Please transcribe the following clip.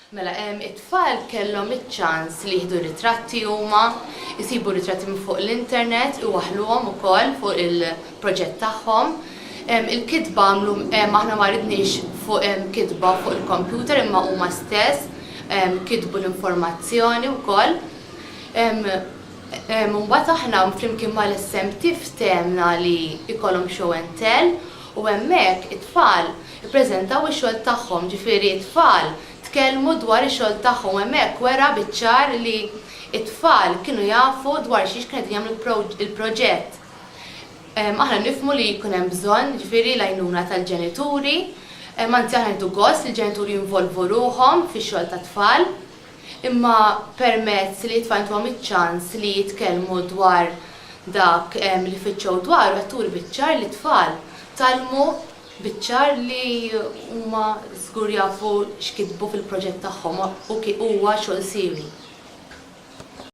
Mela, it-tfal kellhom iċ-ċans li jieħdu ritratti huma, jisibu ritratti minn fuq l-internet u waħluhom ukoll fuq il-proġett tagħhom. Il-kitba għamlu aħna ma ridniex fuq kitba fuq il-kompjuter imma huma stess kitbu l-informazzjoni wkoll. Mbagħad aħna flimkien mal-SMT ftemna li jkollhom show and tell u hemmhekk it-tfal ippreżentaw ix-xogħol tagħhom, ġifieri t-tfal tkellmu dwar ix-xogħol tagħhom hemmhekk wera biċ-ċar li t-tfal kienu jafu dwar xiex kienet jagħmlu il-proġett. Aħna nifhmu li jkun hemm bżonn ġifieri l-għajnuna tal-ġenituri, anzi aħna nieħdu gost li l-ġenituri jinvolvu ruhom fix-xogħol tat-tfal, imma permezz li t-tfal għandhom iċ-ċans li jitkellmu dwar dak li fitxew dwar qed turi biċ-ċar li t-tfal talmu biċ-ċar li huma żgur jafu x'kitbu fil-proġett tagħhom u huwa xogħol siewi.